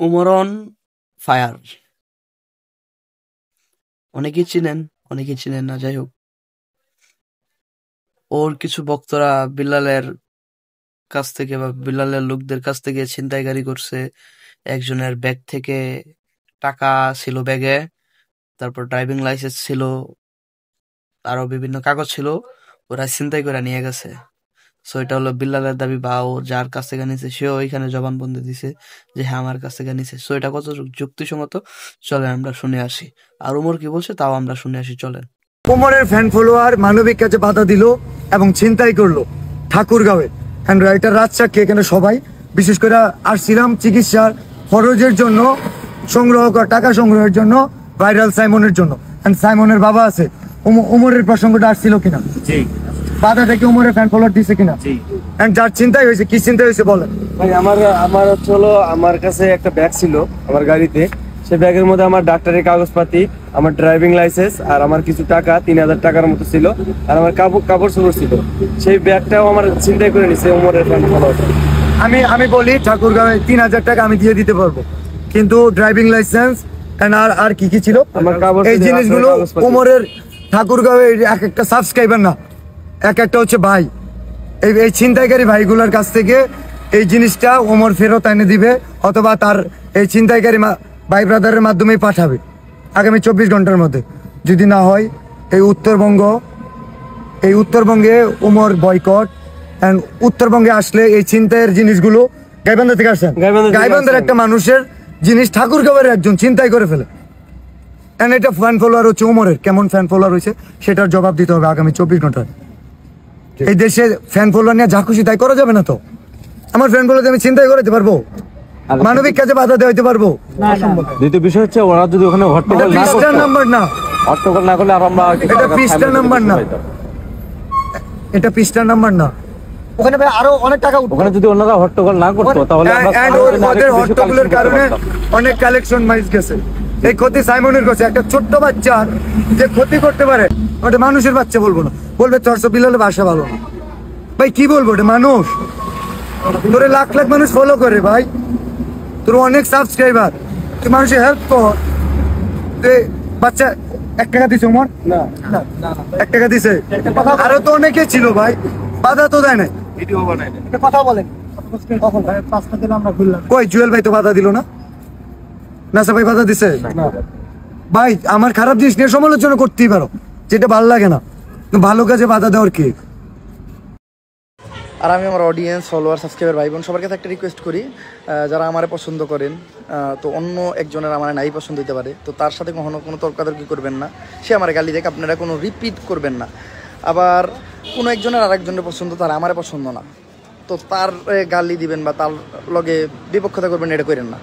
উমরন fire অনেকেই চিনেন, অনেকেই চিনেন না। যাই হোক, ওর কিছু ভক্তরা বিল্লালের কাছ থেকে বা বিল্লালের লোকদের কাছ থেকে ছিনতাইকারী করছে। একজনের ব্যাগ থেকে টাকা ছিল ব্যাগে, তারপর ড্রাইভিং লাইসেন্স ছিল, আরো বিভিন্ন কাগজ ছিল, ওরা ছিনতাই করে নিয়ে গেছে। সো এটা হলো বিল্লালের দাবি, বা ও যার কাছ থেকে নিছে সেও ওইখানে জবানবন্দি দিছে যে হ্যাঁ আমার কাছ থেকে নিছে। সো এটা কত যুক্তিসঙ্গত চলেন আমরা শুনে আসি, আর উমর কি বলছে তাও আমরা শুনে আসি, চলেন। উমরের ফ্যান ফলোয়ার মানবিক কাজে বাধা দিল এবং ছিনতাই করলো ঠাকুরগাঁওয়ে। হ্যান্ড রাইটার রাজশাকী এখানে সবাই বিশেষ করে আসছিলাম চিকিৎসার খরচের জন্য, সংগ্রহ করা টাকা সংগ্রহের জন্য, ভাইরাল সাইমনের জন্য। সাইমনের বাবা আছে, উমরের প্রসঙ্গটা আসছিল কিনা, বাধাটা কি উমরের ফ্যান ফলোয়ার দিছে কিনা, যার চিন্তাই হয়েছে, কি চিন্তাই হয়েছে বলেন ভাই। আমার হচ্ছে হলো, আমার কাছে একটা ব্যাগ ছিল আমার গাড়িতে, সেই ব্যাগের মধ্যে আমার ডাক্তারের কাগজপাতি, আমার ড্রাইভিং লাইসেন্স আর আমার কিছু টাকা 3000 টাকার মতো ছিল, আর আমার কাপড় চোপড় ছিল। সেই ব্যাগটাও আমার চিন্তাই করে নিছে উমরের ফ্যান ফলোয়ার। আমি বলি ঠাকুরগাঁওয়ে 3000 টাকা আমি দিয়ে দিতে পারবো, কিন্তু ড্রাইভিং লাইসেন্স আর কি কি ছিল এই জিনিসগুলো উমরের ঠাকুরগাঁওয়ে এক একটা সাবস্ক্রাইবার না, এক একটা হচ্ছে ভাই। এই ছিনতাইকারী ভাইগুলোর কাছ থেকে এই জিনিসটা ওমর ফেরত এনে দিবে, অথবা তার এই ছিনতাইকারী ভাই ব্রাদারের মাধ্যমে পাঠাবে আগামী 24 ঘন্টার মধ্যে। যদি না হয় এই উত্তরবঙ্গে উমর বয়কট। উত্তরবঙ্গে আসলে এই ছিনতাইয়ের জিনিসগুলো গাইবান্ধা থেকে আসছেন, গাইবান্ধার একটা মানুষের জিনিস ঠাকুরগাঁওয়ের একজন ছিনতাই করে ফেলে। এটা ফ্যান ফলোয়ার হচ্ছে উমরের, কেমন ফ্যান ফলোয়ার হয়েছে সেটার জবাব দিতে হবে আগামী 24 ঘন্টায়। এই দেশে ফ্যান ফলোয়ার নিয়ে যা খুশি তাই করা যাবে না তো। আমার ফ্যান ফলোয়ার আমি চিন্তাই করতে পারবো, মানবিক কাজে বাধা দিতে পারবো। দ্বিতীয় বিষয় হচ্ছে ওরা যদি ওখানে হট্টগোল না করতো, নাম্বার না, হট্টগোল না করলে আর আমরা এটা পৃষ্ঠা নাম্বার না, এটা পৃষ্ঠা নাম্বার না। ওখানে আরো অনেক টাকা, ওখানে যদি ওনারা হট্টগোল না করতো তাহলে ওদের হট্টগোলের কারণে অনেক কালেকশন মাইজ গেছে। এই ক্ষতি সাইমনের কাছে একটা ছোট্ট বাচ্চা যে ক্ষতি করতে পারে, ওটা মানুষের বাচ্চা বলবো না, বলবে চর্চা বিল্লালের ভাষা ভালো না। ভাই কি বলবো, ওটা মানুষ, তোরে লাখ লাখ মানুষ ফলো করে ভাই, তোর অনেক সাবস্ক্রাইবার, তুই মানুষের হেল্প কর। বাচ্চা 1 টাকা দিছে উমর, না 1 টাকা দিছে, আরো তো অনেকে ছিল ভাই, বাধা তো দেয় নাই, ভিডিও বানায় না, কথা বলেন কই জুয়েল ভাই তো বাধা দিল না, নাসা ভাই বাধা দিছে ভাই। আমার খারাপ জিনিস নিয়ে সমালোচনা করতেই পারো, যেটা ভালো লাগে না, ভালো কাজে বাধা দেওয়ার কি। আর আমি আমার অডিয়েন্স, ফলোয়ার, সাবস্ক্রাইবার ভাই বোন সবার কাছে একটা রিকোয়েস্ট করি, যারা আমারে পছন্দ করেন, তো অন্য একজনের আমার নাই পছন্দ হতে পারে, তো তার সাথে কখনো কোনো তর্কাতর্কি করবেন না। সে আমার গালি দেখ, আপনারা কোনো রিপিট করবেন না। আবার কোনো একজনের আরেকজনের পছন্দ, তার আমারে পছন্দ না, তো তার গালি দিবেন বা তার লগে বিপক্ষতা করবেন, এটা করেন না।